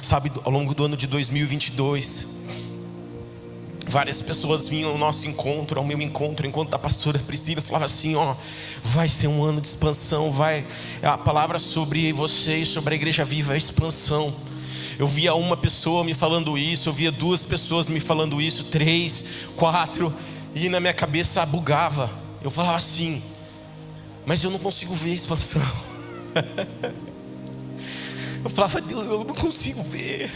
Sabe, ao longo do ano de 2022, várias pessoas vinham ao nosso encontro, ao meu encontro, enquanto a pastora Priscila falava assim: ó, vai ser um ano de expansão, a palavra sobre vocês, sobre a Igreja Viva é expansão. Eu via uma pessoa me falando isso, eu via duas pessoas me falando isso, 3, 4, e na minha cabeça bugava. Eu falava assim: mas eu não consigo ver a expansão. Eu falava: Deus, eu não consigo ver.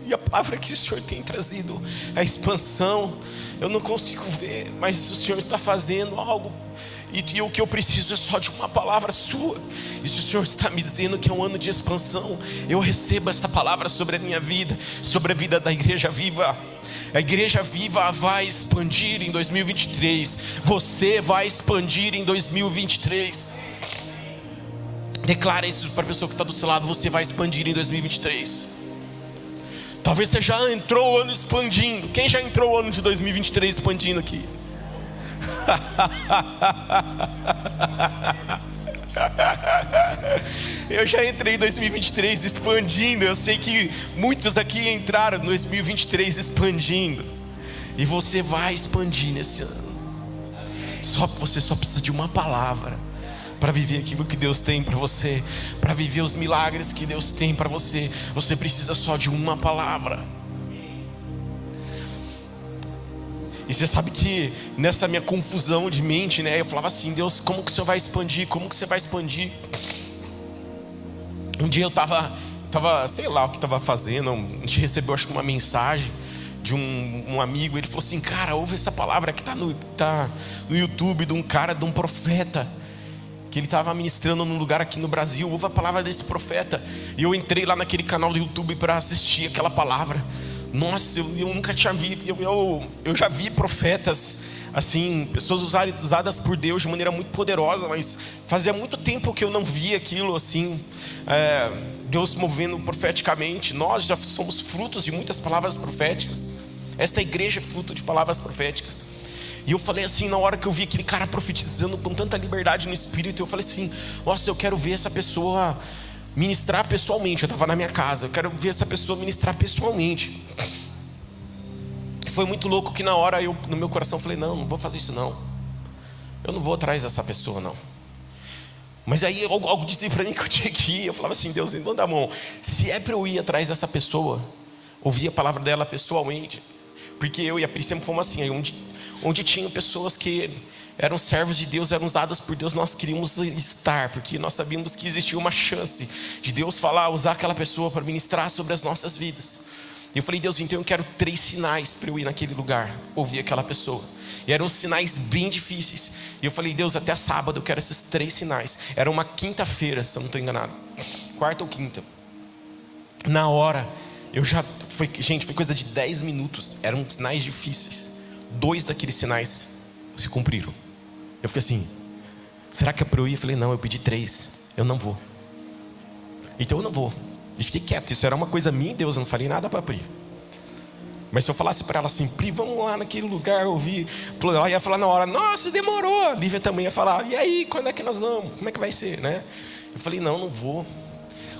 E a palavra que o Senhor tem trazido, a expansão, eu não consigo ver, mas o Senhor está fazendo algo. E o que eu preciso é só de uma palavra sua. E se o Senhor está me dizendo que é um ano de expansão, eu recebo essa palavra sobre a minha vida, sobre a vida da Igreja Viva. A Igreja Viva vai expandir em 2023. Você vai expandir em 2023. Declara isso para a pessoa que está do seu lado: você vai expandir em 2023. Talvez você já entrou o ano expandindo. Quem já entrou o ano de 2023 expandindo aqui? Eu já entrei em 2023 expandindo. Eu sei que muitos aqui entraram em 2023 expandindo. E você vai expandir nesse ano. Você só precisa de uma palavra para viver aquilo que Deus tem para você, para viver os milagres que Deus tem para você. Você precisa só de uma palavra. E você sabe que nessa minha confusão de mente, né, eu falava assim: Deus, como que o Senhor vai expandir? Como que você vai expandir? Um dia eu tava sei lá o que estava fazendo. A gente recebeu, acho que uma mensagem de um amigo. Ele falou assim: cara, ouve essa palavra que tá no YouTube, de um profeta, que ele estava ministrando num lugar aqui no Brasil. Ouve a palavra desse profeta. E eu entrei lá naquele canal do YouTube para assistir aquela palavra. Nossa, eu nunca tinha visto. Eu já vi profetas assim, pessoas usadas por Deus de maneira muito poderosa, mas fazia muito tempo que eu não via aquilo assim, Deus movendo profeticamente. Nós já somos frutos de muitas palavras proféticas. Esta igreja é fruto de palavras proféticas. E eu falei assim, na hora que eu vi aquele cara profetizando com tanta liberdade no espírito, eu falei assim: nossa, eu quero ver essa pessoa ministrar pessoalmente. Eu estava na minha casa, eu quero ver essa pessoa ministrar pessoalmente. Foi muito louco que na hora eu, no meu coração, falei: não vou fazer isso não. Eu não vou atrás dessa pessoa não. Mas aí algo dizia para mim que eu tinha que ir. Eu falava assim: Deus, então dá a mão. Se é para eu ir atrás dessa pessoa, ouvir a palavra dela pessoalmente. Porque eu e a Pri sempre fomos assim, aí onde tinham pessoas que eram servos de Deus, eram usadas por Deus, nós queríamos estar, porque nós sabíamos que existia uma chance de Deus usar aquela pessoa para ministrar sobre as nossas vidas. E eu falei: Deus, então eu quero 3 sinais para eu ir naquele lugar, ouvir aquela pessoa. E eram sinais bem difíceis. E eu falei: Deus, até sábado eu quero esses 3 sinais. Era uma quinta-feira, se eu não estou enganado, quarta ou quinta. Na hora, foi coisa de 10 minutos. Eram sinais difíceis. 2 daqueles sinais se cumpriram. Eu fiquei assim: será que é para eu ir? Eu falei: não, eu pedi 3, eu não vou. Então eu não vou. E fiquei quieto. Isso era uma coisa minha e Deus, eu não falei nada para a Pri. Mas se eu falasse para ela assim: Pri, vamos lá naquele lugar ouvir, ela ia falar na hora: nossa, demorou. A Lívia também ia falar: e aí, quando é que nós vamos? Como é que vai ser, né? Eu falei: não vou.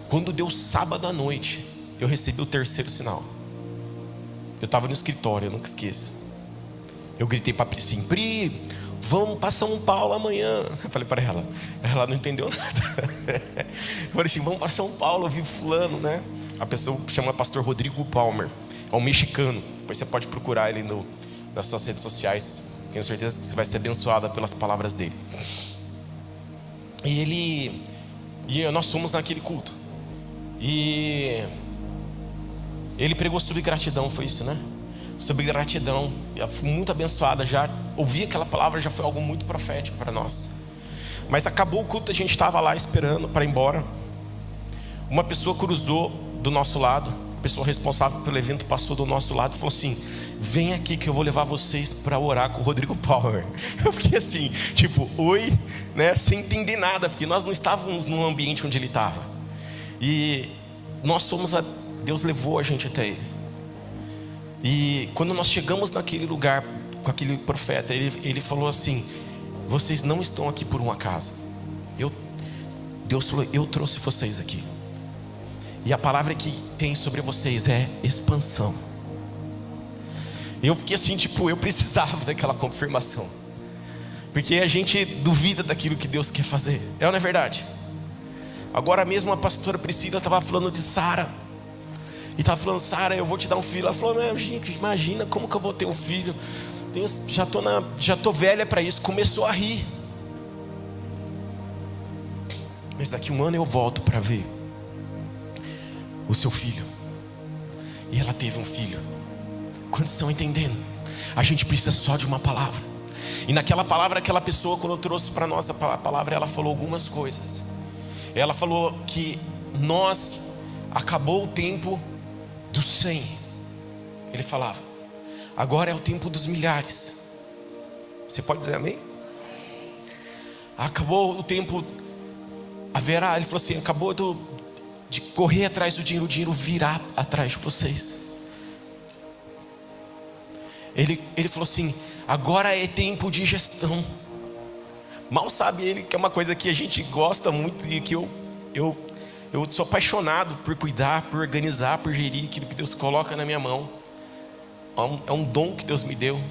Quando deu sábado à noite, eu recebi o 3º sinal. Eu estava no escritório, eu nunca esqueço. Eu gritei para a Pri assim: Pri, vamos para São Paulo amanhã. Eu falei para ela não entendeu nada. Eu falei assim: vamos para São Paulo ouvir fulano, né? A pessoa chama pastor Rodrigo Palmer, é um mexicano. Depois você pode procurar ele nas suas redes sociais. Tenho certeza que você vai ser abençoada pelas palavras dele. E nós fomos naquele culto. E ele pregou sobre gratidão, foi isso, né? Sobre gratidão. Eu fui muito abençoada. Já ouvi aquela palavra, já foi algo muito profético para nós. Mas acabou o culto, a gente estava lá esperando para ir embora. Uma pessoa cruzou do nosso lado, a pessoa responsável pelo evento passou do nosso lado e falou assim: vem aqui que eu vou levar vocês para orar com o Rodrigo Power. Eu fiquei assim, tipo, oi, né? Sem entender nada, porque nós não estávamos no ambiente onde ele estava. E nós Deus levou a gente até ele. E quando nós chegamos naquele lugar com aquele profeta, ele falou assim: vocês não estão aqui por um acaso. Deus falou: eu trouxe vocês aqui. E a palavra que tem sobre vocês é expansão. Eu fiquei assim, tipo, eu precisava daquela confirmação. Porque a gente duvida daquilo que Deus quer fazer. É ou não é verdade? Agora mesmo a pastora Priscila estava falando de Sara. E estava falando: Sara, eu vou te dar um filho. Ela falou: mas, gente, imagina como que eu vou ter um filho? Já estou velha para isso. Começou a rir. Mas daqui um ano eu volto para ver o seu filho. E ela teve um filho. Quantos estão entendendo? A gente precisa só de uma palavra. E naquela palavra, aquela pessoa, quando trouxe para nós a palavra, ela falou algumas coisas. Ela falou que acabou o tempo dos 100. Ele falava: agora é o tempo dos milhares. Você pode dizer amém? Acabou o tempo, haverá, ele falou assim, acabou de correr atrás do dinheiro, o dinheiro virá atrás de vocês. Ele falou assim: agora é tempo de gestão. Mal sabe ele que é uma coisa que a gente gosta muito e que eu sou apaixonado por cuidar, por organizar, por gerir aquilo que Deus coloca na minha mão. É um dom que Deus me deu.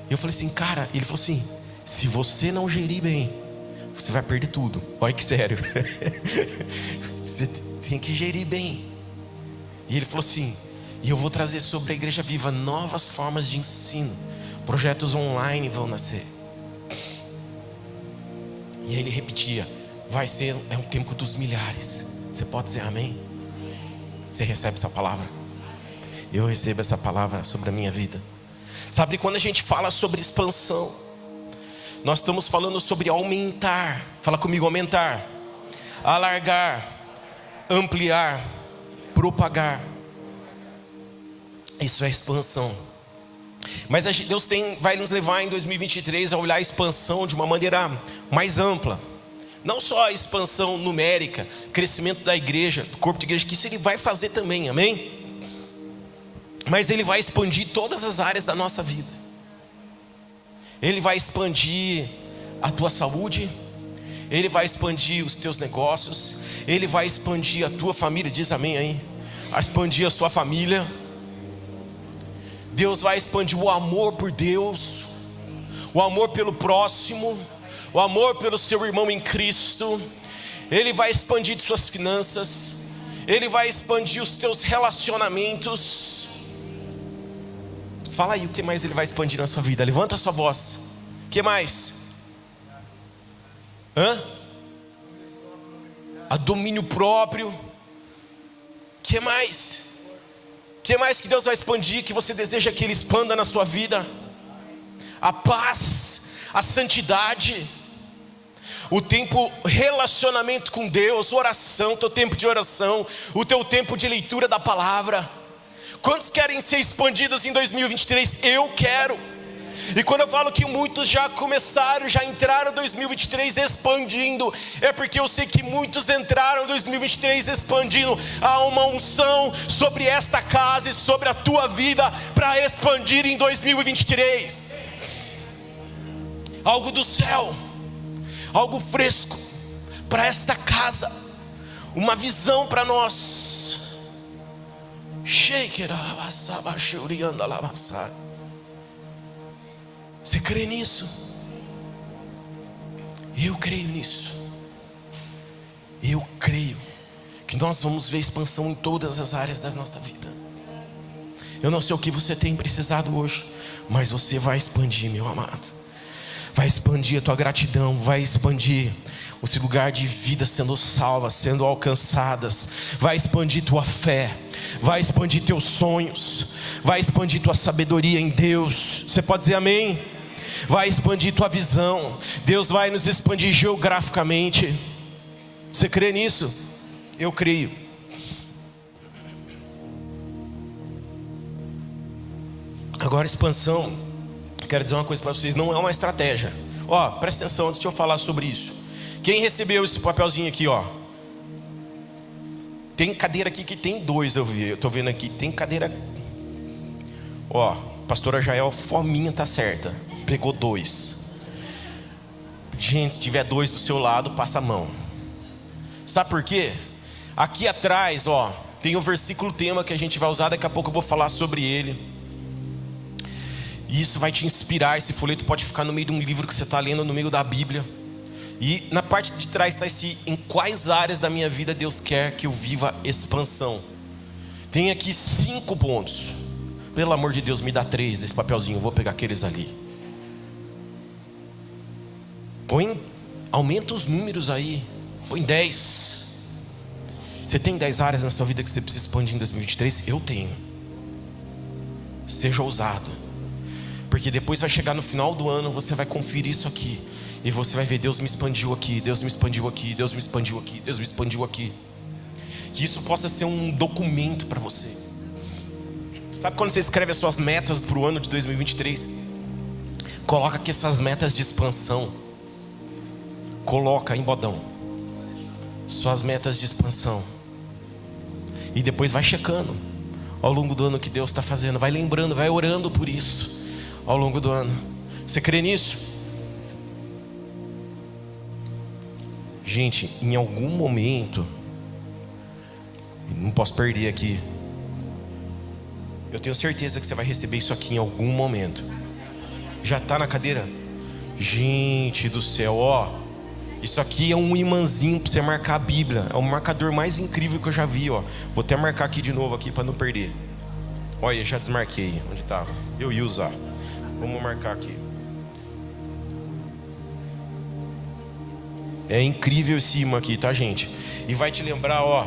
E eu falei assim, cara, ele falou assim: se você não gerir bem, você vai perder tudo. Olha que sério. Você tem que gerir bem. E ele falou assim: e eu vou trazer sobre a Igreja Viva novas formas de ensino. Projetos online vão nascer. E ele repetia: é um tempo dos milhares. Você pode dizer amém? Você recebe essa palavra? Eu recebo essa palavra sobre a minha vida. Sabe, quando a gente fala sobre expansão, nós estamos falando sobre aumentar. Fala comigo: aumentar, alargar, ampliar, propagar. Isso é expansão. Mas Deus vai nos levar em 2023 a olhar a expansão de uma maneira mais ampla. Não só a expansão numérica, crescimento da igreja, do corpo de igreja, que isso Ele vai fazer também, amém? Mas Ele vai expandir todas as áreas da nossa vida. Ele vai expandir a tua saúde, Ele vai expandir os teus negócios, Ele vai expandir a tua família, diz amém aí, vai expandir a sua família. Deus vai expandir o amor por Deus, o amor pelo próximo, o amor pelo seu irmão em Cristo. Ele vai expandir suas finanças, Ele vai expandir os teus relacionamentos. Fala aí, o que mais Ele vai expandir na sua vida? Levanta a sua voz. O que mais? A domínio próprio. O que mais? O que mais que Deus vai expandir, que você deseja que Ele expanda na sua vida? A paz, a santidade, o tempo, relacionamento com Deus, oração, teu tempo de oração, o teu tempo de leitura da palavra. Quantos querem ser expandidos em 2023? Eu quero. E quando eu falo que muitos já começaram, já entraram em 2023 expandindo, é porque eu sei que muitos entraram em 2023 expandindo. Há uma unção sobre esta casa e sobre a tua vida para expandir em 2023. Algo do céu, algo fresco para esta casa, uma visão para nós. Você crê nisso? Eu creio nisso. Eu creio que nós vamos ver expansão em todas as áreas da nossa vida. Eu não sei o que você tem precisado hoje, mas você vai expandir, meu amado. Vai expandir a tua gratidão, vai expandir o seu lugar de vida sendo salva, sendo alcançadas. Vai expandir tua fé, vai expandir teus sonhos, vai expandir tua sabedoria em Deus. Você pode dizer amém? Vai expandir tua visão. Deus vai nos expandir geograficamente. Você crê nisso? Eu creio. Agora, expansão, quero dizer uma coisa para vocês, não é uma estratégia. Presta atenção antes de eu falar sobre isso. Quem recebeu esse papelzinho aqui, Tem cadeira aqui que tem 2, eu tô vendo aqui, tem cadeira. Pastora Jael, fominha tá certa, pegou 2. Gente, se tiver 2 do seu lado, passa a mão. Sabe por quê? Aqui atrás, ó, tem o versículo tema que a gente vai usar, daqui a pouco eu vou falar sobre ele. E isso vai te inspirar. Esse folheto pode ficar no meio de um livro que você está lendo, no meio da Bíblia. E na parte de trás está esse: em quais áreas da minha vida Deus quer que eu viva expansão. Tem aqui 5 pontos. Pelo amor de Deus, me dá 3 desse papelzinho, eu vou pegar aqueles ali. Aumenta os números aí. Põe 10. Você tem 10 áreas na sua vida que você precisa expandir em 2023? Eu tenho. Seja ousado, porque depois vai chegar no final do ano, você vai conferir isso aqui, e você vai ver: Deus me expandiu aqui, Deus me expandiu aqui, Deus me expandiu aqui, Deus me expandiu aqui. Que isso possa ser um documento para você. Sabe quando você escreve as suas metas para o ano de 2023? Coloca aqui essas metas de expansão. Coloca em bodão suas metas de expansão. E depois vai checando ao longo do ano o que Deus está fazendo. Vai lembrando, vai orando por isso ao longo do ano. Você crê nisso? Gente, em algum momento, não posso perder aqui, eu tenho certeza que você vai receber isso aqui em algum momento. Já está na cadeira? Gente do céu, ó, isso aqui é um imãzinho para você marcar a Bíblia. É o marcador mais incrível que eu já vi, ó. Vou até marcar aqui de novo aqui para não perder. Olha, já desmarquei onde estava. Eu ia usar. Vamos marcar aqui. É incrível esse imã aqui, tá, gente? E vai te lembrar, ó,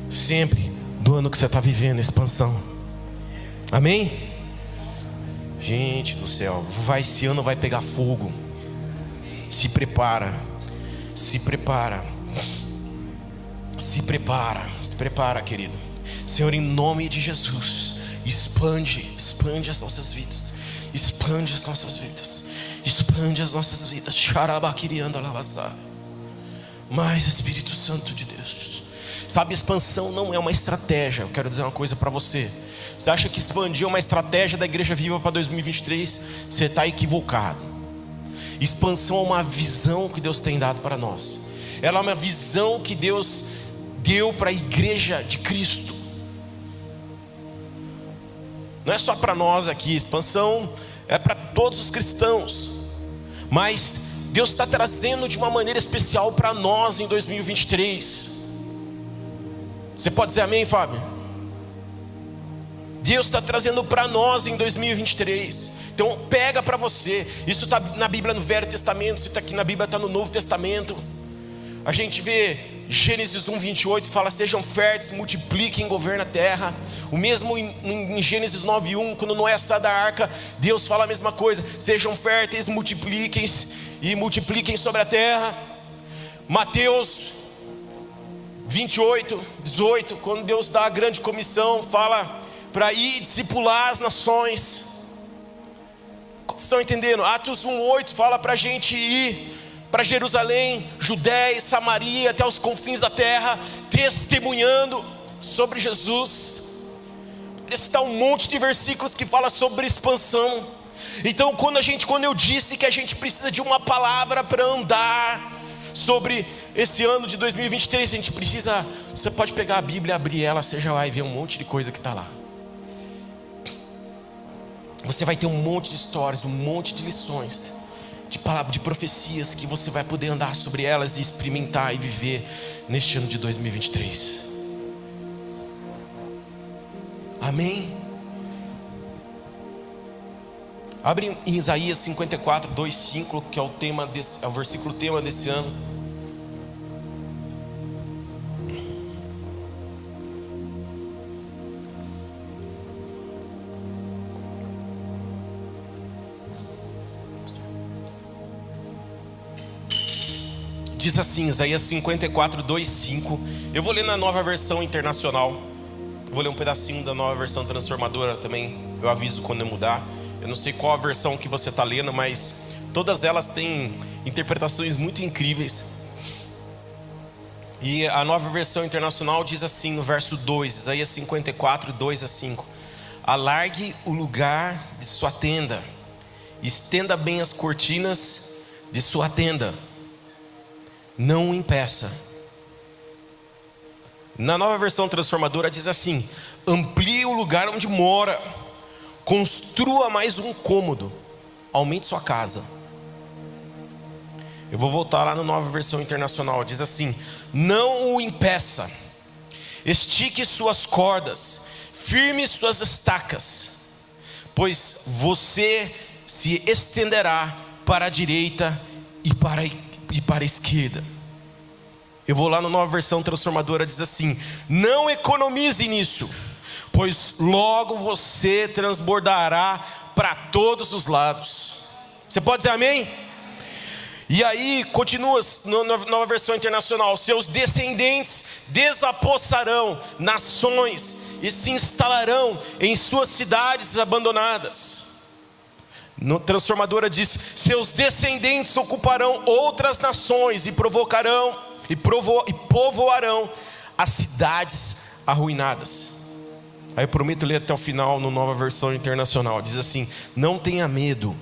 sempre do ano que você está vivendo, expansão. Amém? Gente do céu, esse ano vai pegar fogo. Se prepara. Se prepara. Se prepara. Se prepara, querido. Senhor, em nome de Jesus, expande as nossas vidas. Expande as nossas vidas. Expande as nossas vidas. Mais Espírito Santo de Deus. Sabe, expansão não é uma estratégia. Eu quero dizer uma coisa para você. Você acha que expandir é uma estratégia da Igreja Viva para 2023? Você está equivocado. Expansão é uma visão que Deus tem dado para nós. Ela é uma visão que Deus deu para a Igreja de Cristo. Não é só para nós aqui. Expansão é para todos os cristãos. Mas Deus está trazendo de uma maneira especial para nós em 2023. Você pode dizer amém, Fábio? Deus está trazendo para nós em 2023. Então pega para você. Isso está na Bíblia no Velho Testamento. Se está aqui na Bíblia, está no Novo Testamento. A gente vê Gênesis 1:28, fala: sejam férteis, multipliquem, governem a terra. O mesmo em Gênesis 9:1, quando Noé sai da arca, Deus fala a mesma coisa: sejam férteis, multipliquem e multipliquem sobre a terra. Mateus 28:18, quando Deus dá a grande comissão, fala para ir discipular as nações. Estão entendendo? Atos 1:8 fala para a gente ir para Jerusalém, Judéia e Samaria, até os confins da terra, testemunhando sobre Jesus. Está um monte de versículos que fala sobre expansão. Então quando eu disse que a gente precisa de uma palavra para andar sobre esse ano de 2023, a gente precisa. Você pode pegar a Bíblia, abrir ela, você já vai ver um monte de coisa que está lá. Você vai ter um monte de histórias, um monte de lições, de palavras, de profecias, que você vai poder andar sobre elas e experimentar e viver neste ano de 2023. Amém? Abre em Isaías 54:2-5, que é o versículo tema desse ano. Diz assim, Isaías 54:2-5. Eu vou ler na Nova Versão Internacional. Eu vou ler um pedacinho da Nova Versão Transformadora também. Eu aviso quando eu mudar. Eu não sei qual a versão que você está lendo, mas todas elas têm interpretações muito incríveis. E a Nova Versão Internacional diz assim no verso 2, Isaías 54:2-5: alargue o lugar de sua tenda, estenda bem as cortinas de sua tenda, não o impeça. Na Nova Versão Transformadora diz assim: amplie o lugar onde mora, construa mais um cômodo, aumente sua casa. Eu vou voltar lá na Nova Versão Internacional, diz assim: não o impeça, estique suas cordas, firme suas estacas, pois você se estenderá para a direita e para a esquerda. Eu vou lá na Nova Versão Transformadora, diz assim: não economize nisso, pois logo você transbordará para todos os lados. Você pode dizer amém? E aí continua na Nova Versão Internacional: seus descendentes desapossarão nações e se instalarão em suas cidades abandonadas. No Transformadora diz: seus descendentes ocuparão outras nações e povoarão as cidades arruinadas. Aí eu prometo ler até o final no Nova Versão Internacional. Diz assim: não tenha medo,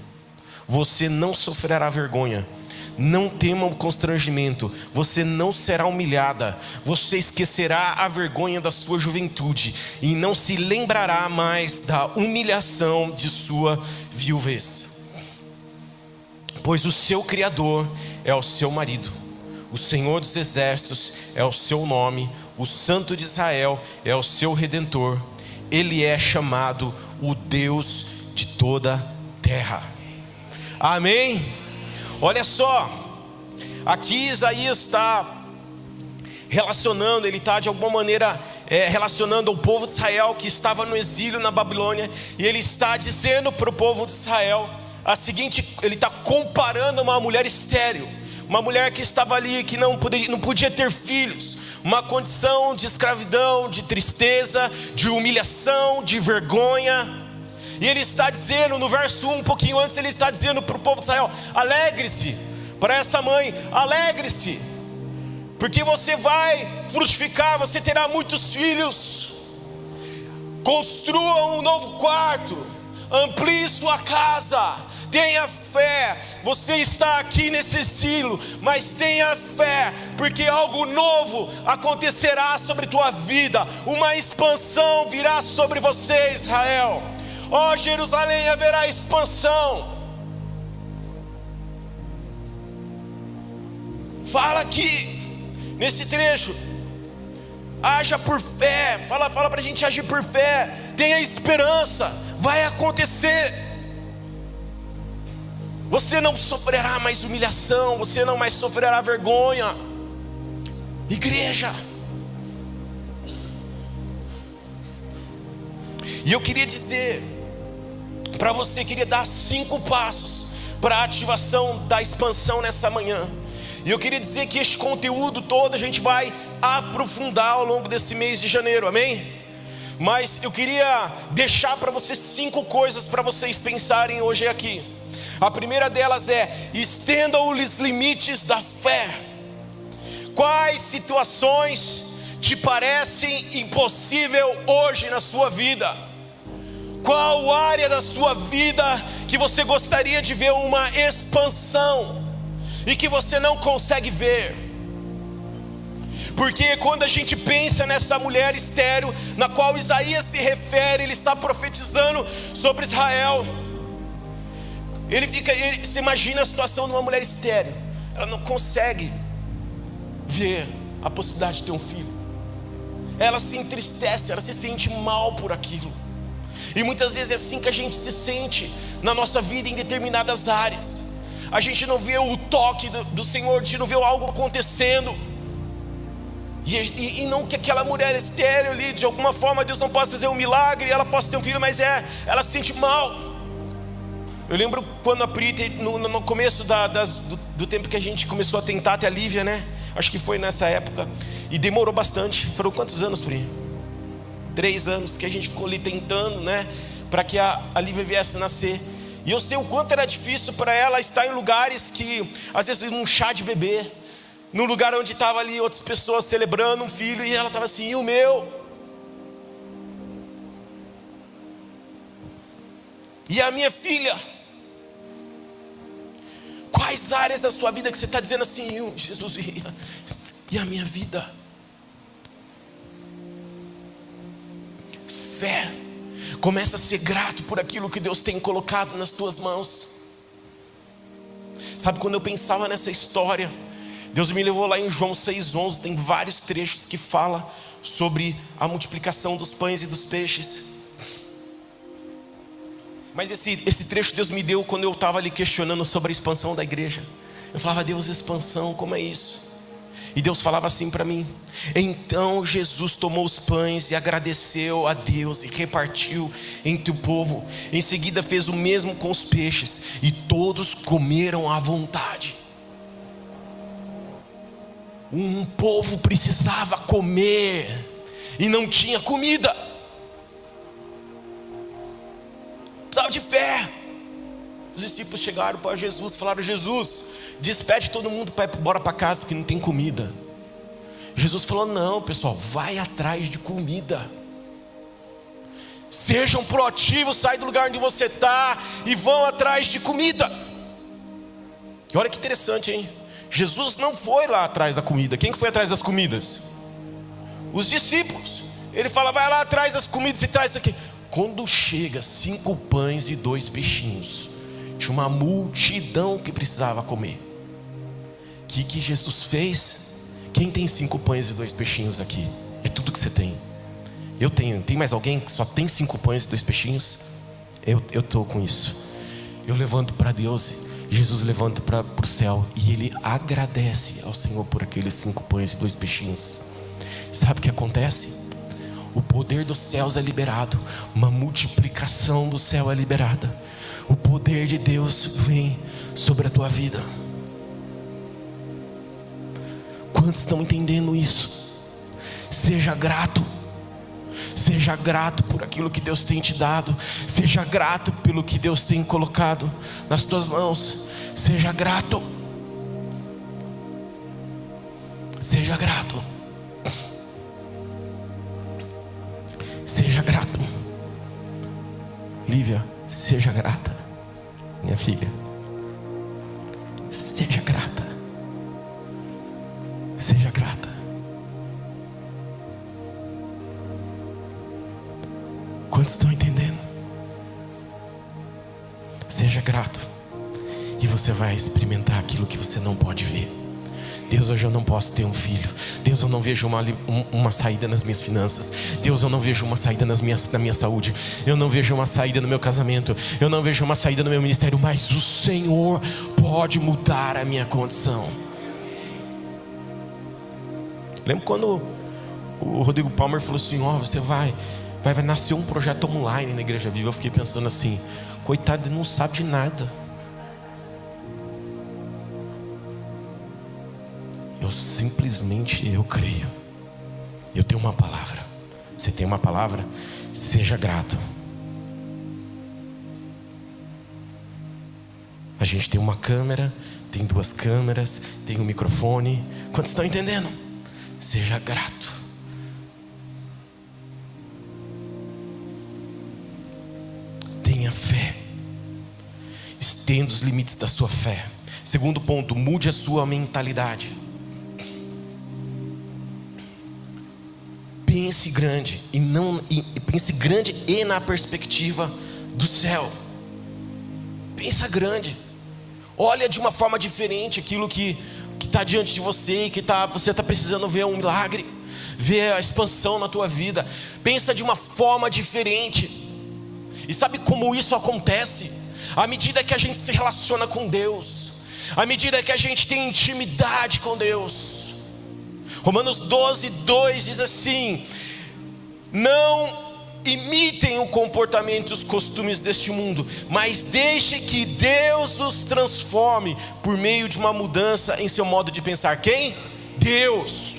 você não sofrerá vergonha. Não tema o constrangimento, você não será humilhada. Você esquecerá a vergonha da sua juventude e não se lembrará mais da humilhação de sua viuvez. Pois o seu Criador é o seu marido, o Senhor dos Exércitos é o seu nome, o Santo de Israel é o seu Redentor. Ele é chamado o Deus de toda a terra. Amém? Olha só, aqui Isaías está relacionando, ele está de alguma maneira relacionando ao povo de Israel que estava no exílio na Babilônia. E ele está dizendo para o povo de Israel a seguinte: ele está comparando uma mulher estéril, uma mulher que estava ali, que não podia ter filhos, uma condição de escravidão, de tristeza, de humilhação, de vergonha. E ele está dizendo no verso 1, um pouquinho antes, ele está dizendo para o povo de Israel: alegre-se. Para essa mãe: alegre-se, porque você vai frutificar, você terá muitos filhos. Construa um novo quarto, amplie sua casa, tenha fé. Você está aqui nesse exílio, mas tenha fé, porque algo novo acontecerá sobre tua vida. Uma expansão virá sobre você, Israel. Ó Jerusalém, haverá expansão. Fala aqui nesse trecho: haja por fé. Fala para a gente agir por fé. Tenha esperança, vai acontecer. Você não sofrerá mais humilhação, você não mais sofrerá vergonha. Igreja. E eu queria dizer para você, queria dar 5 passos para a ativação da expansão nessa manhã. E eu queria dizer que este conteúdo todo a gente vai aprofundar ao longo desse mês de janeiro, amém? Mas eu queria deixar para você 5 coisas para vocês pensarem hoje aqui. A primeira delas é: estendam os limites da fé. Quais situações te parecem impossível hoje na sua vida? Qual área da sua vida que você gostaria de ver uma expansão e que você não consegue ver? Porque quando a gente pensa nessa mulher estéril, na qual Isaías se refere, ele está profetizando sobre Israel. Você imagina a situação de uma mulher estéril, ela não consegue ver a possibilidade de ter um filho. Ela se entristece, ela se sente mal por aquilo. E muitas vezes é assim que a gente se sente na nossa vida em determinadas áreas. A gente não vê o toque do Senhor, a gente não vê algo acontecendo. E não que aquela mulher estéril ali, de alguma forma Deus não possa fazer um milagre, ela possa ter um filho, mas ela se sente mal. Eu lembro quando a Pri, no começo do tempo que a gente começou a tentar ter a Lívia, né? Acho que foi nessa época. E demorou bastante. Foram quantos anos, Pri? 3 anos que a gente ficou ali tentando, né? Para que a Lívia viesse nascer. E eu sei o quanto era difícil para ela estar em lugares que, às vezes, num chá de bebê, num lugar onde estavam ali outras pessoas celebrando um filho, e ela estava assim: e o meu? E a minha filha? Quais áreas da sua vida que você está dizendo assim: Jesus, e a minha vida? fé. Começa a ser grato por aquilo que Deus tem colocado nas tuas mãos. Sabe, quando eu pensava nessa história, Deus me levou lá em João 6,11. Tem vários trechos que falam sobre a multiplicação dos pães e dos peixes. Mas esse trecho Deus me deu quando eu estava ali questionando sobre a expansão da igreja. Eu falava: Deus, expansão, como é isso? E Deus falava assim para mim: então Jesus tomou os pães e agradeceu a Deus e repartiu entre o povo. Em seguida fez o mesmo com os peixes, e todos comeram à vontade. Um povo precisava comer e não tinha comida. Precisava de fé. Os discípulos chegaram para Jesus e falaram: Jesus, despede todo mundo para ir embora para casa, porque não tem comida. Jesus falou: não, pessoal, vai atrás de comida. Sejam proativos, sai do lugar onde você está e vão atrás de comida. E olha que interessante, hein? Jesus não foi lá atrás da comida. Quem que foi atrás das comidas? Os discípulos. Ele fala: vai lá atrás das comidas e traz isso aqui. Quando chega 5 pães e 2 peixinhos, tinha uma multidão que precisava comer. O que Jesus fez? Quem tem 5 pães e 2 peixinhos aqui? É tudo que você tem. Eu tenho. Tem mais alguém que só tem 5 pães e 2 peixinhos? Eu estou com isso. Eu levanto para Deus. Jesus levanta para o céu e ele agradece ao Senhor por aqueles 5 pães e 2 peixinhos. Sabe o que acontece? O poder dos céus é liberado. Uma multiplicação do céu é liberada. O poder de Deus vem sobre a tua vida. Quantos estão entendendo isso? Seja grato. Seja grato por aquilo que Deus tem te dado. Seja grato pelo que Deus tem colocado nas tuas mãos. Seja grato. Seja grato. Seja grato. Lívia, seja grata. Minha filha, seja grata. Seja grata. Quantos estão entendendo? Seja grato, e você vai experimentar aquilo que você não pode ver. Deus, hoje eu não posso ter um filho. Deus, eu não vejo uma saída nas minhas finanças. Deus, eu não vejo uma saída na minha saúde. Eu não vejo uma saída no meu casamento. Eu não vejo uma saída no meu ministério. Mas o Senhor pode mudar a minha condição. Lembro quando o Rodrigo Palmer falou assim: ó, você vai nascer um projeto online na Igreja Viva. Eu fiquei pensando assim: coitado, ele não sabe de nada. Eu creio. Eu tenho uma palavra. Você tem uma palavra? Seja grato. A gente tem uma câmera, tem 2 câmeras, tem um microfone. Quantos estão entendendo? Seja grato. Tenha fé. Estenda os limites da sua fé. Segundo ponto, mude a sua mentalidade. Pense grande pense grande e na perspectiva do céu. Pensa grande. Olha de uma forma diferente aquilo que está diante de você e que você está precisando ver um milagre, ver a expansão na tua vida. Pensa de uma forma diferente. E sabe como isso acontece? À medida que a gente se relaciona com Deus, à medida que a gente tem intimidade com Deus. Romanos 12:2 diz assim: não imitem o comportamento e os costumes deste mundo, mas deixe que Deus os transforme por meio de uma mudança em seu modo de pensar. Quem? Deus.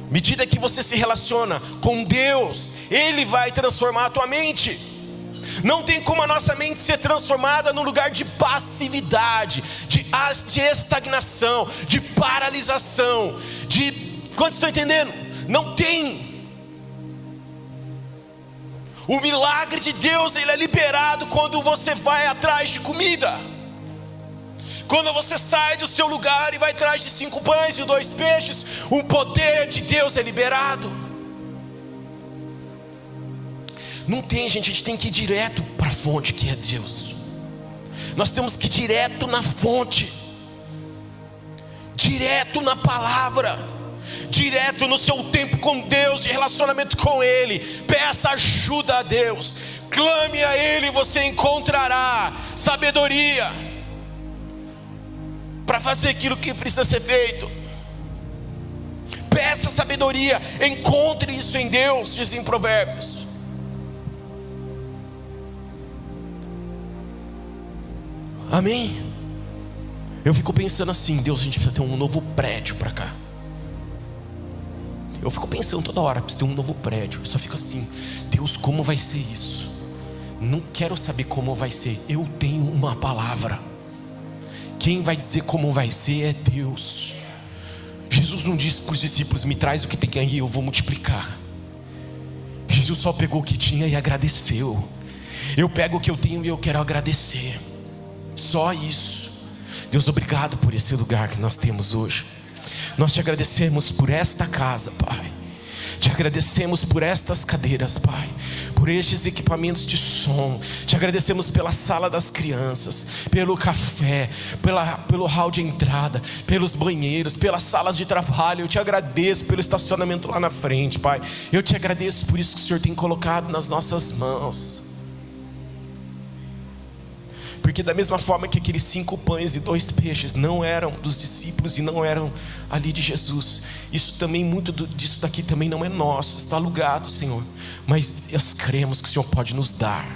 À medida que você se relaciona com Deus, Ele vai transformar a tua mente. Não tem como a nossa mente ser transformada num lugar de passividade, de estagnação, de paralisação, quantos estão entendendo? Não tem. O milagre de Deus, ele é liberado quando você vai atrás de comida. Quando você sai do seu lugar e vai atrás de 5 pães e 2 peixes, o poder de Deus é liberado. Não tem, gente, a gente tem que ir direto para a fonte que é Deus. Nós temos que ir direto na fonte, direto na palavra, direto no seu tempo com Deus, de relacionamento com Ele. Peça ajuda a Deus, clame a Ele, e você encontrará sabedoria para fazer aquilo que precisa ser feito. Peça sabedoria, encontre isso em Deus, dizem Provérbios. Amém? Eu fico pensando assim, Deus, a gente precisa ter um novo prédio para cá. Eu fico pensando toda hora, precisa ter um novo prédio. Eu só fico assim, Deus, como vai ser isso? Não quero saber como vai ser, eu tenho uma palavra. Quem vai dizer como vai ser é Deus. Jesus não disse para os discípulos, me traz o que tem aí, eu vou multiplicar. Jesus só pegou o que tinha e agradeceu. Eu pego o que eu tenho e eu quero agradecer. Só isso. Deus, obrigado por esse lugar que nós temos hoje. Nós te agradecemos por esta casa, Pai. Te agradecemos por estas cadeiras, Pai, por estes equipamentos de som. Te agradecemos pela sala das crianças, pelo café, pelo hall de entrada, pelos banheiros, pelas salas de trabalho. Eu te agradeço pelo estacionamento lá na frente, Pai. Eu te agradeço por isso que o Senhor tem colocado nas nossas mãos. Porque da mesma forma que aqueles 5 pães e 2 peixes não eram dos discípulos e não eram ali de Jesus, isso também, muito disso daqui também não é nosso, está alugado, Senhor. Mas nós cremos que o Senhor pode nos dar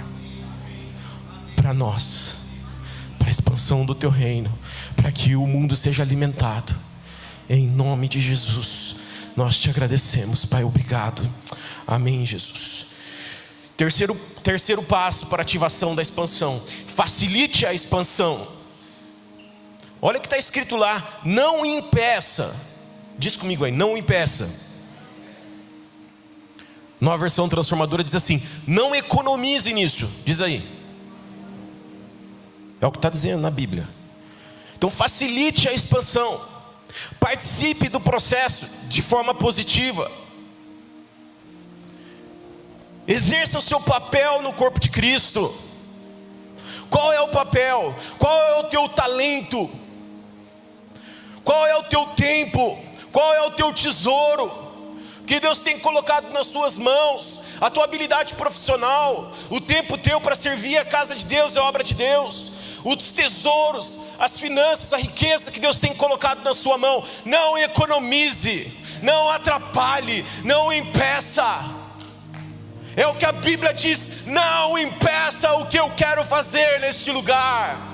para nós, para a expansão do Teu reino, para que o mundo seja alimentado. Em nome de Jesus, nós te agradecemos, Pai, obrigado. Amém, Jesus. Terceiro passo para a ativação da expansão: facilite a expansão. Olha o que está escrito lá: não impeça. Diz comigo aí, não impeça. Nova versão transformadora diz assim: não economize nisso. Diz aí. É o que está dizendo na Bíblia. Então facilite a expansão. Participe do processo de forma positiva. Exerça o seu papel no corpo de Cristo. Qual é o papel? Qual é o teu talento? Qual é o teu tempo? Qual é o teu tesouro que Deus tem colocado nas tuas mãos? A tua habilidade profissional, o tempo teu para servir a casa de Deus é obra de Deus. Os tesouros, as finanças, a riqueza que Deus tem colocado na sua mão. Não economize, não atrapalhe, não impeça. É o que a Bíblia diz: não impeça o que eu quero fazer neste lugar.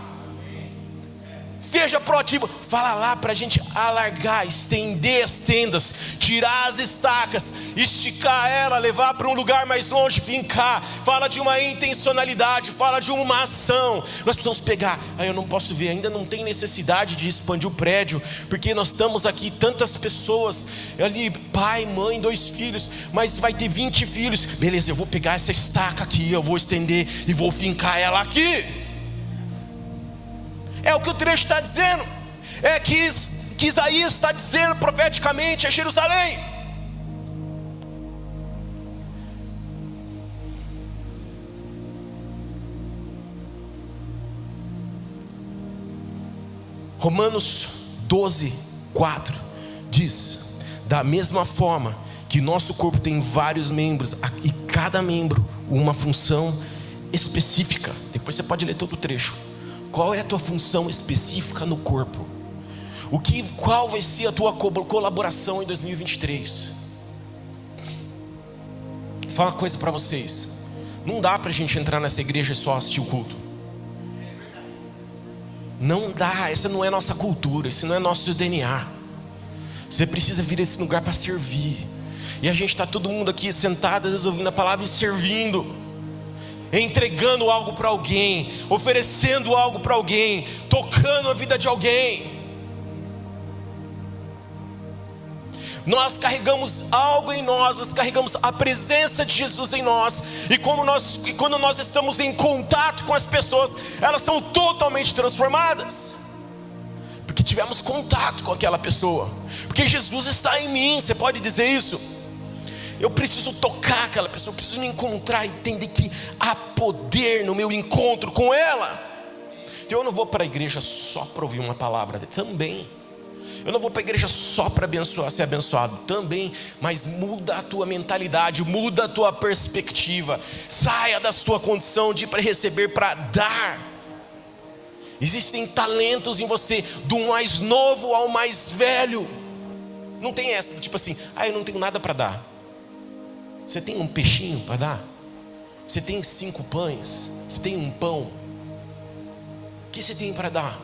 Esteja proativo. Fala lá para a gente alargar, estender as tendas, tirar as estacas, esticar ela, levar para um lugar mais longe, fincar. Fala de uma intencionalidade, fala de uma ação. Nós precisamos pegar. Eu não posso ver, ainda não tem necessidade de expandir o prédio, porque nós estamos aqui, tantas pessoas ali, pai, mãe, 2 filhos, mas vai ter 20 filhos. Beleza, eu vou pegar essa estaca aqui, eu vou estender e vou fincar ela aqui. É o que o trecho está dizendo. É que Isaías está dizendo profeticamente a Jerusalém. Romanos 12:4 diz: da mesma forma que nosso corpo tem vários membros, e cada membro uma função específica. Depois você pode ler todo o trecho. Qual é a tua função específica no corpo? Qual vai ser a tua colaboração em 2023? Vou falar uma coisa para vocês: não dá para a gente entrar nessa igreja e só assistir o culto. Não dá, essa não é nossa cultura, esse não é nosso DNA. Você precisa vir a esse lugar para servir. E a gente está todo mundo aqui sentado, às vezes ouvindo a palavra e servindo, entregando algo para alguém, oferecendo algo para alguém, tocando a vida de alguém. Nós carregamos algo em nós carregamos a presença de Jesus em nós. E quando nós estamos em contato com as pessoas, elas são totalmente transformadas, porque tivemos contato com aquela pessoa. Porque Jesus está em mim, você pode dizer isso? Eu preciso tocar aquela pessoa, eu preciso me encontrar e entender que há poder no meu encontro com ela. Então eu não vou para a igreja só para ouvir uma palavra, também. Eu não vou para a igreja só para ser abençoado, também. Mas muda a tua mentalidade, muda a tua perspectiva. Saia da sua condição de para receber, para dar. Existem talentos em você, do mais novo ao mais velho. Não tem essa, tipo assim, eu não tenho nada para dar. Você tem um peixinho para dar? Você tem 5 pães? Você tem um pão? O que você tem para dar?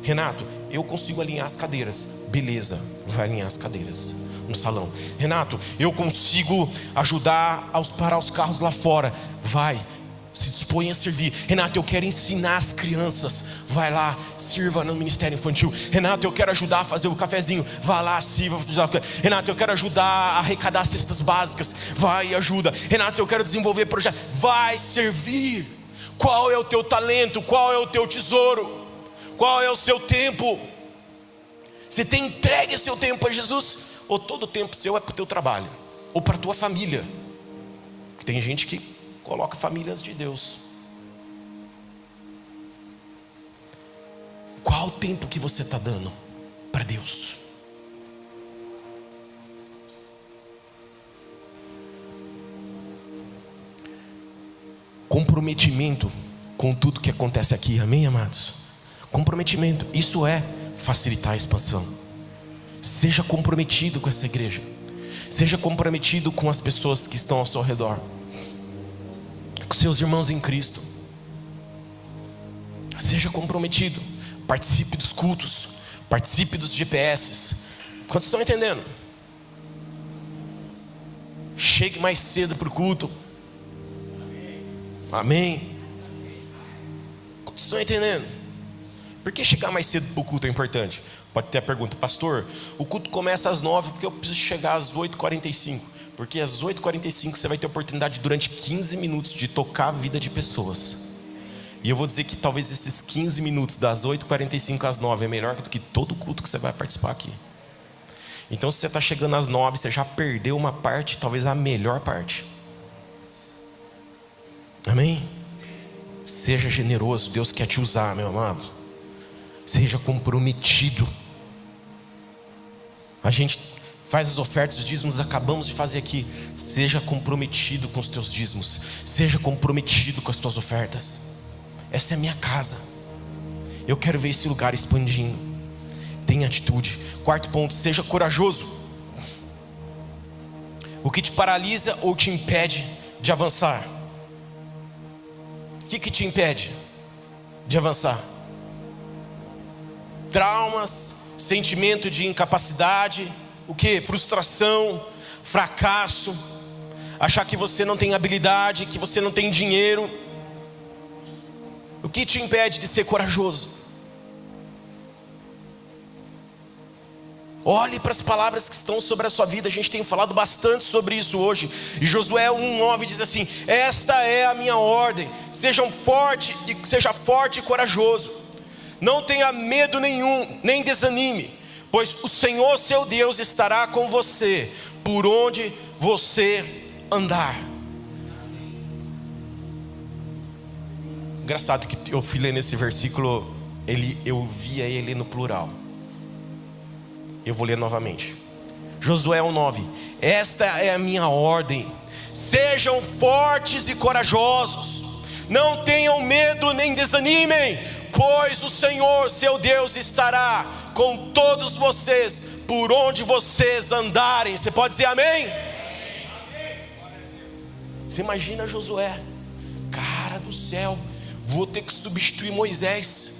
Renato, eu consigo alinhar as cadeiras. Beleza, vai alinhar as cadeiras no salão. Renato, eu consigo ajudar a parar os carros lá fora. Vai, se dispõe a servir. Renato, eu quero ensinar as crianças. Vai lá, sirva no ministério infantil. Renato, eu quero ajudar a fazer o cafezinho. Vai lá, sirva. Renato, eu quero ajudar a arrecadar cestas básicas. Vai e ajuda. Renato, eu quero desenvolver projetos. Vai servir. Qual é o teu talento? Qual é o teu tesouro? Qual é o seu tempo? Você tem entregue seu tempo a Jesus? Ou todo o tempo seu é para o teu trabalho? Ou para a tua família? Tem gente que coloca famílias de Deus. Qual o tempo que você está dando para Deus? Comprometimento com tudo que acontece aqui, amém, amados? Comprometimento, isso é facilitar a expansão. Seja comprometido com essa igreja. Seja comprometido com as pessoas que estão ao seu redor, com seus irmãos em Cristo. Seja comprometido. Participe dos cultos. Participe dos GPS. Quantos estão entendendo? Chegue mais cedo para o culto. Amém. Quantos estão entendendo? Por que chegar mais cedo para o culto é importante? Pode ter a pergunta: pastor, o culto começa às 9, porque eu preciso chegar às 8h45. Porque às 8h45 você vai ter oportunidade durante 15 minutos de tocar a vida de pessoas. E eu vou dizer que talvez esses 15 minutos das 8h45 às 9 é melhor do que todo o culto que você vai participar aqui. Então se você está chegando às 9, você já perdeu uma parte, talvez a melhor parte. Amém? Seja generoso, Deus quer te usar, meu amado. Seja comprometido. A gente faz as ofertas, os dízimos, acabamos de fazer aqui. Seja comprometido com os teus dízimos. Seja comprometido com as tuas ofertas. Essa é a minha casa. Eu quero ver esse lugar expandindo. Tenha atitude. 4º ponto, seja corajoso. O que te paralisa ou te impede de avançar? O que te impede de avançar? Traumas, sentimento de incapacidade, o que? Frustração, fracasso, achar que você não tem habilidade, que você não tem dinheiro. O que te impede de ser corajoso? Olhe para as palavras que estão sobre a sua vida. A gente tem falado bastante sobre isso hoje. E Josué 1:9 diz assim: esta é a minha ordem, seja forte e corajoso. Não tenha medo nenhum, nem desanime, pois o Senhor seu Deus estará com você por onde você andar. Engraçado que eu fui ler nesse versículo, eu via ele no plural. Eu vou ler novamente. Josué 1:9. Esta é a minha ordem, sejam fortes e corajosos, não tenham medo nem desanimem, pois o Senhor seu Deus estará com todos vocês por onde vocês andarem. Você pode dizer amém? Você imagina Josué: cara do céu, vou ter que substituir Moisés.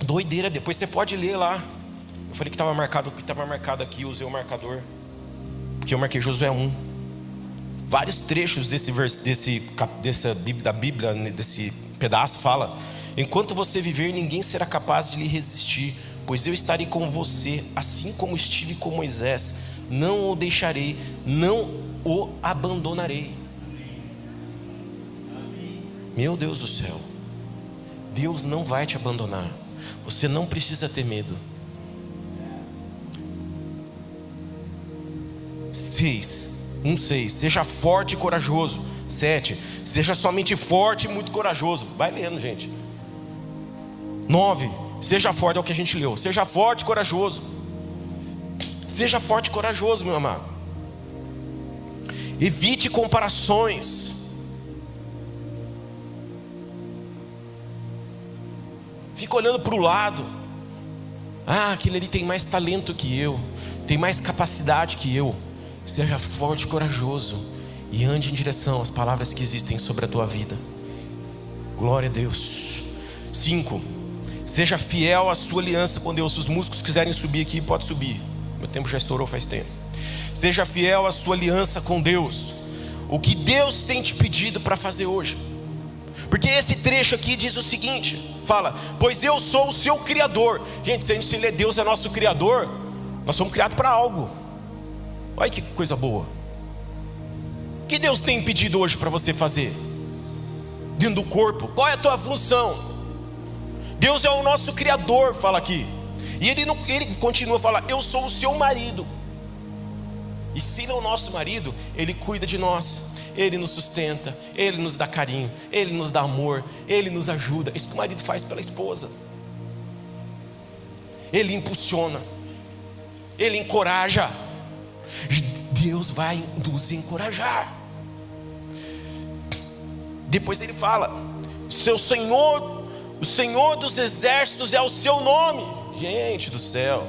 Doideira. Depois você pode ler lá. Eu falei que estava marcado, porque estava marcado aqui, eu usei o marcador, porque eu marquei Josué 1. Vários trechos da Bíblia, desse pedaço, fala: enquanto você viver, ninguém será capaz de lhe resistir, pois eu estarei com você, assim como estive com Moisés. Não o deixarei, não o abandonarei. Meu Deus do céu, Deus não vai te abandonar. Você não precisa ter medo. 6. Seja forte e corajoso. 7. Seja somente forte e muito corajoso. Vai lendo, gente. 9. Seja forte, é o que a gente leu. Seja forte e corajoso. Seja forte e corajoso, meu amado. Evite comparações. Fica olhando para o lado. Aquele ali tem mais talento que eu, tem mais capacidade que eu. Seja forte e corajoso e ande em direção às palavras que existem sobre a tua vida. Glória a Deus. 5. Seja fiel à sua aliança com Deus. Se os músicos quiserem subir aqui, pode subir. Meu tempo já estourou faz tempo. Seja fiel à sua aliança com Deus. O que Deus tem te pedido para fazer hoje. Porque esse trecho aqui diz o seguinte, fala: pois eu sou o seu Criador. Gente, se a gente ler Deus é nosso Criador, nós somos criados para algo. Olha que coisa boa. O que Deus tem pedido hoje para você fazer? Dentro do corpo, qual é a tua função? Deus é o nosso Criador, fala aqui. E ele continua a falar: eu sou o seu marido. E se ele é o nosso marido, ele cuida de nós, ele nos sustenta, ele nos dá carinho, ele nos dá amor, ele nos ajuda. Isso que o marido faz pela esposa. Ele impulsiona, ele encoraja. Deus vai nos encorajar. Depois ele fala: seu Senhor, o Senhor dos exércitos é o seu nome. Gente do céu,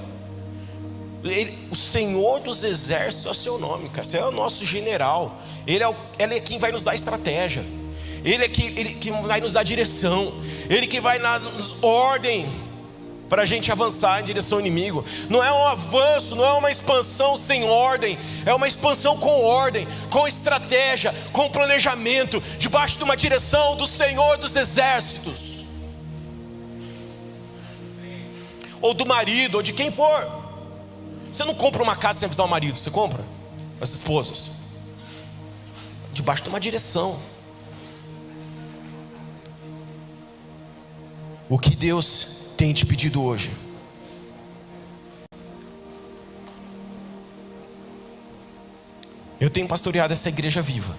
o Senhor dos exércitos é o seu nome, cara. Você é o nosso general. Ele é quem vai nos dar estratégia. Ele é que vai nos dar direção. Ele que vai dar ordem para a gente avançar em direção ao inimigo. Não é um avanço, não é uma expansão sem ordem. É uma expansão com ordem, com estratégia, com planejamento, debaixo de uma direção do Senhor dos exércitos, ou do marido, ou de quem for. Você não compra uma casa sem avisar o marido, você compra as esposas, debaixo de uma direção. O que Deus tem te pedido hoje? Eu tenho pastoreado essa igreja viva,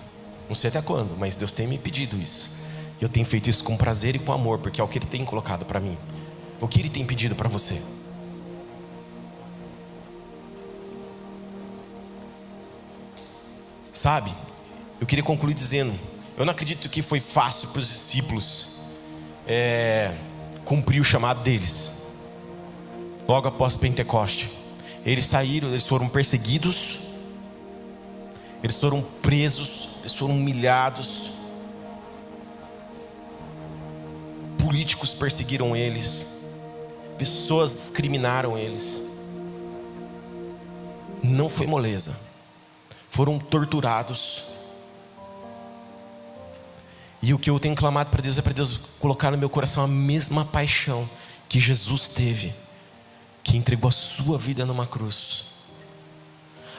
não sei até quando, mas Deus tem me pedido isso. Eu tenho feito isso com prazer e com amor, porque é o que Ele tem colocado para mim. O que Ele tem pedido para você? Sabe, eu queria concluir dizendo: eu não acredito que foi fácil para os discípulos cumprir o chamado deles. Logo após Pentecoste, eles saíram, eles foram perseguidos, eles foram presos, eles foram humilhados, políticos perseguiram eles, pessoas discriminaram eles. Não foi moleza, foram torturados. E o que eu tenho clamado para Deus é para Deus colocar no meu coração a mesma paixão que Jesus teve, que entregou a sua vida numa cruz.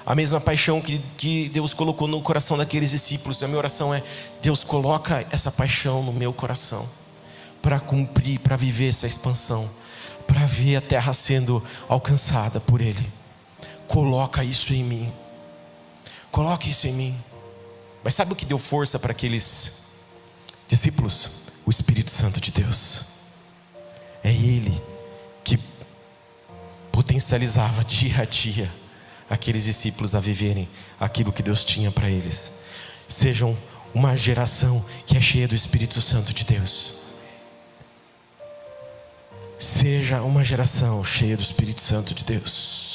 A mesma paixão que Deus colocou no coração daqueles discípulos. A minha oração é: Deus, coloca essa paixão no meu coração, para cumprir, para viver essa expansão, para ver a terra sendo alcançada por Ele. Coloca isso em mim. Coloque isso em mim. Mas sabe o que deu força para aqueles discípulos? O Espírito Santo de Deus. É Ele que potencializava dia a dia aqueles discípulos a viverem aquilo que Deus tinha para eles. Sejam uma geração que é cheia do Espírito Santo de Deus. Seja uma geração cheia do Espírito Santo de Deus.